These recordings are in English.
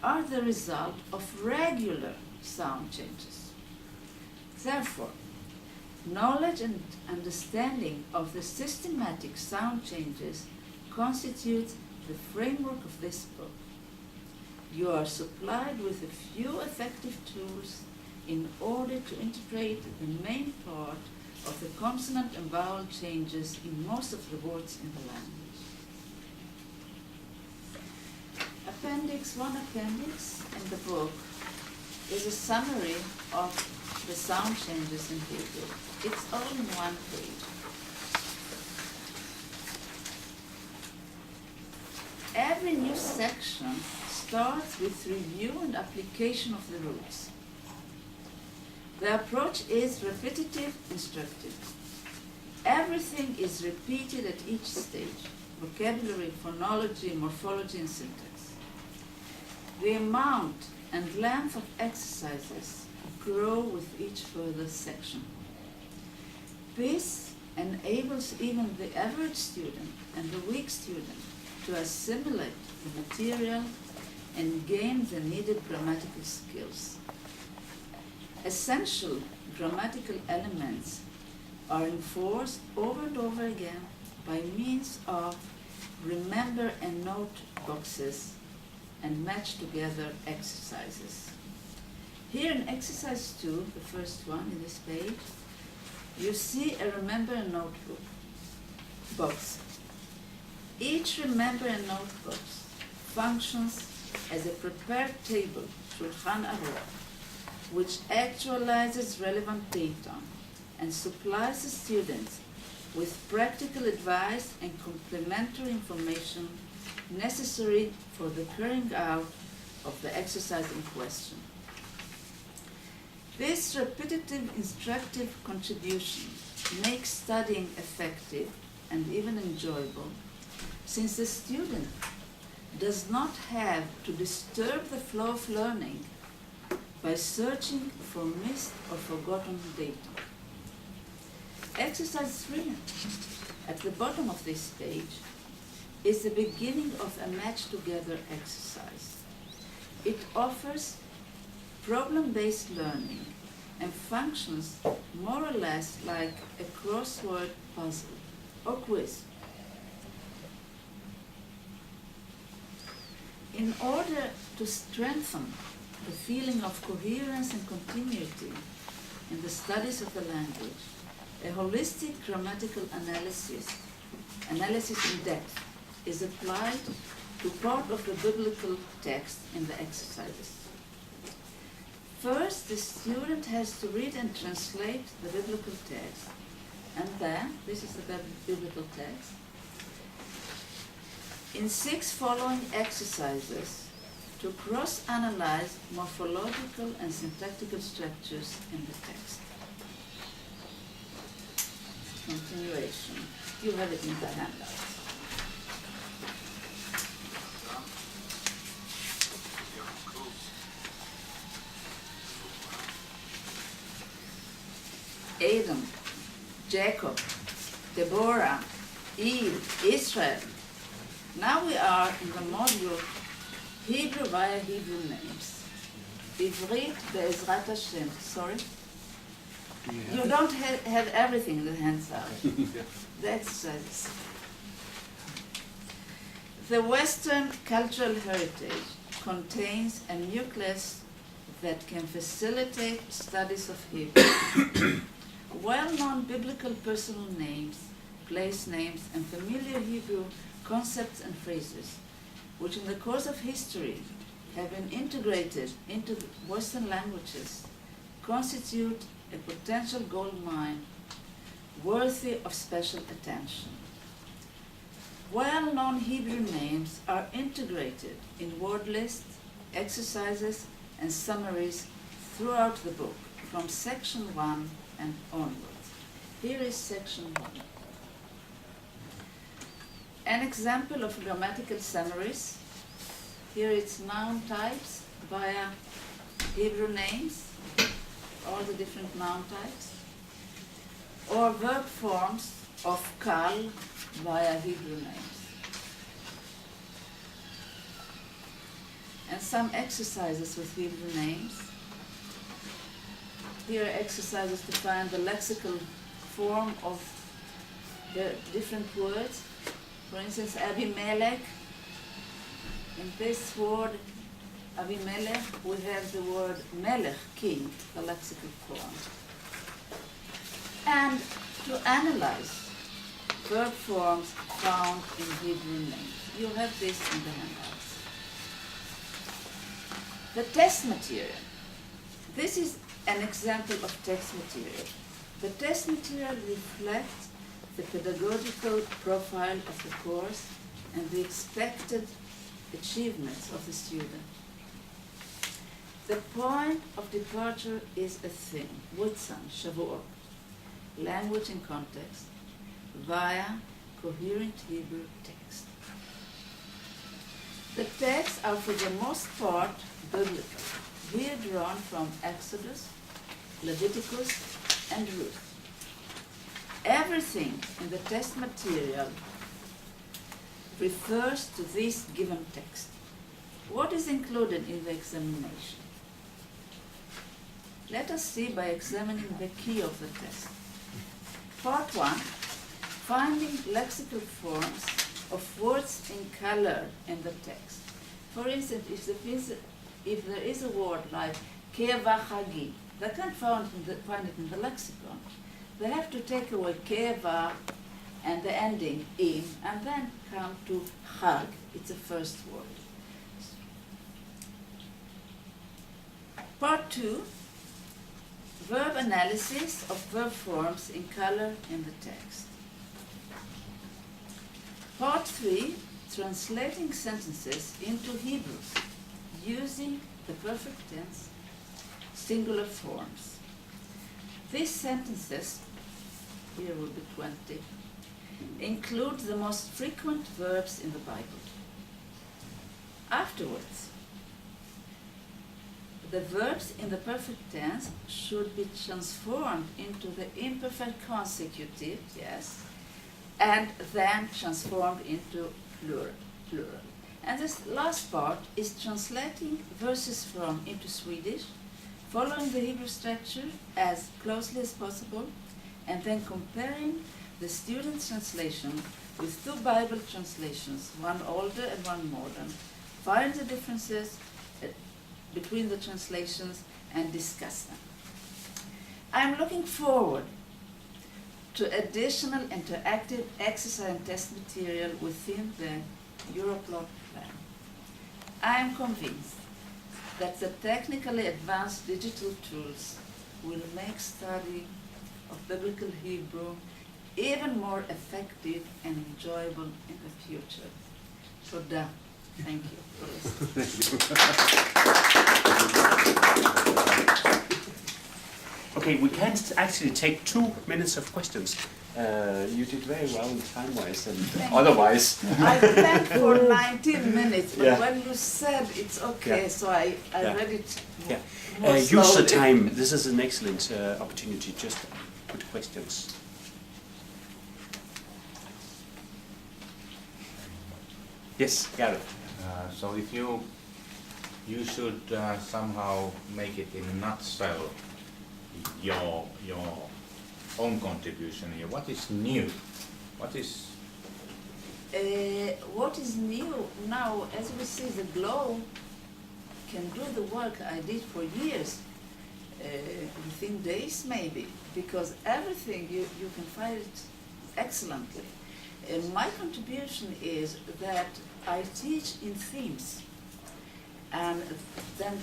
are the result of regular sound changes. Therefore, knowledge and understanding of the systematic sound changes constitutes the framework of this book. You are supplied with a few effective tools in order to interpret the main part of the consonant and vowel changes in most of the words in the language. One appendix in the book is a summary of the sound changes in Hebrew. It's all in one page. Every new section starts with review and application of the rules. The approach is repetitive, instructive. Everything is repeated at each stage: vocabulary, phonology, morphology, and syntax. The amount and length of exercises grow with each further section. This enables even the average student and the weak student to assimilate the material and gain the needed grammatical skills. Essential grammatical elements are enforced over and over again by means of remember and note boxes and match together exercises. Here in exercise 2, the first one in this page, you see a remember and note box. Each remember and note box functions as a prepared table, Shulchan Aruch, which actualizes relevant data and supplies the students with practical advice and complementary information necessary for the carrying out of the exercise in question. This repetitive instructive contribution makes studying effective and even enjoyable, since the student does not have to disturb the flow of learning by searching for missed or forgotten data. Exercise 3, at the bottom of this page, is the beginning of a match-together exercise. It offers problem-based learning and functions more or less like a crossword puzzle or quiz. In order to strengthen the feeling of coherence and continuity in the studies of the language, a holistic grammatical analysis in depth, is applied to part of the biblical text in the exercises. First, the student has to read and translate the biblical text, and then, this is the biblical text, in 6 following exercises to cross-analyze morphological and syntactical structures in the text. Continuation. You have it in the handout. Adam, Jacob, Deborah, Eve, Israel. Now we are in the module Hebrew via Hebrew names. Ivrit be'ezrat Hashem. Sorry? You don't have everything in the hands out. The exercises. The Western cultural heritage contains a nucleus that can facilitate studies of Hebrew. Well-known biblical personal names, place names, and familiar Hebrew concepts and phrases, which in the course of history have been integrated into Western languages, constitute a potential gold mine worthy of special attention. Well-known Hebrew names are integrated in word lists, exercises, and summaries throughout the book, from section 1 and onwards. Here is section 1. An example of grammatical summaries. Here it's noun types via Hebrew names, all the different noun types, or verb forms of kal via Hebrew names. And some exercises with Hebrew names. Here are exercises to find the lexical form of the different words. For instance, Abimelech. In this word, Abimelech, we have the word Melech, king, the lexical form. And to analyze verb forms found in Hebrew names. You have this in the handouts. The text material. This is an example of text material. The text material reflects the pedagogical profile of the course and the expected achievements of the student. The point of departure is a thing, wutzan, shavuot, language and context, via coherent Hebrew text. The texts are for the most part biblical, here drawn from Exodus, Leviticus, and Ruth. Everything in the text material refers to this given text. What is included in the examination? Let us see by examining the key of the test. Part 1, finding lexical forms of words in color in the text. For instance, if there is a word like kevachagi, they can't find it in the lexicon. They have to take away keva and the ending in, and then come to chag. It's the first word. Part 2, verb analysis of verb forms in color in the text. Part 3, translating sentences into Hebrew using the perfect tense singular forms. These sentences, here will be 20, include the most frequent verbs in the Bible. Afterwards, the verbs in the perfect tense should be transformed into the imperfect consecutive, yes, and then transformed into plural. And this last part is translating verses from into Swedish, following the Hebrew structure as closely as possible, and then comparing the student's translation with 2 Bible translations, one older and one modern, find the differences between the translations and discuss them. I'm looking forward to additional interactive exercise and test material within the Europlot plan. I am convinced that the technically advanced digital tools will make study of biblical Hebrew even more effective and enjoyable in the future. Toda. Thank you for listening. Okay, we can actually take 2 minutes of questions. You did very well time-wise and otherwise. I planned for 19 minutes, but Yeah. when you said it's okay, Yeah. so I Yeah. read it Yeah. more Use the slowly. time. This is an excellent opportunity. Just put questions. Yes, Gareth. So if you should somehow make it in a nutshell, your own contribution here, what is new? What is new now, as we see, the Globe can do the work I did for years, within days maybe, because everything you can find it excellently. My contribution is that I teach in themes, and then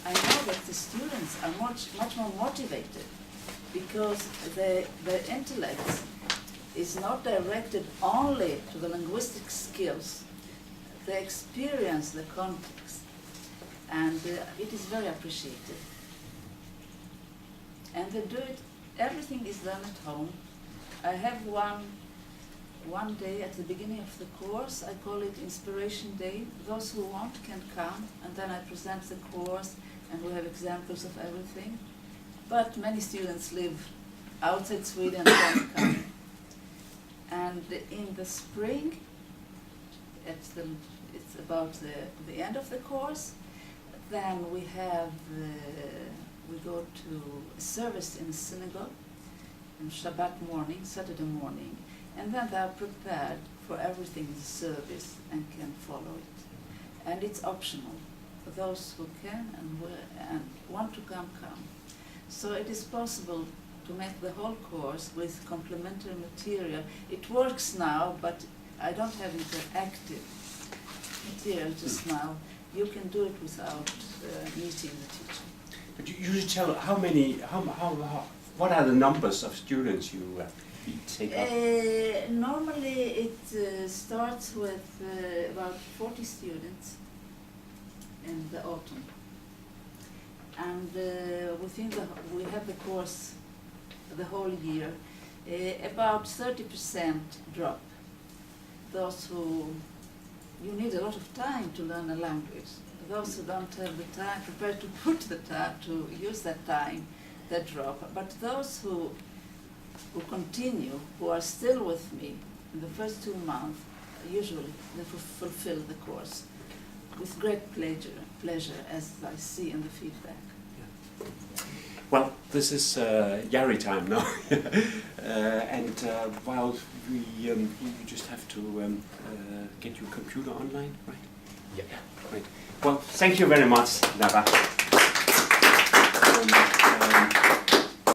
I know that the students are much more motivated, because their intellect is not directed only to the linguistic skills. They experience the context, and it is very appreciated. And they do it, everything is done at home. I have one day at the beginning of the course, I call it Inspiration Day. Those who want can come, and then I present the course, and we have examples of everything. But many students live outside Sweden and don't come. And in the spring, it's about the end of the course, Then we go to a service in a synagogue on Shabbat morning, Saturday morning, and then they are prepared for everything in the service and can follow it. And it's optional for those who can and want to come. So it is possible to make the whole course with complementary material. It works now, but I don't have interactive material just now. You can do it without meeting the teacher. But you should tell what are the numbers of students you take up? Normally it starts with about 40 students in the autumn. And we have the course the whole year. About 30% drop. Those who, you need a lot of time to learn a language. Those who don't have the time, prepared to put the time, to use that time, they drop. But those who continue, who are still with me in the first 2 months, usually they fulfill the course with great pleasure, as I see in the feedback. Well, this is Yari time now, and while you just have to get your computer online, right? Yeah. Right. Well, thank you very much, Nava.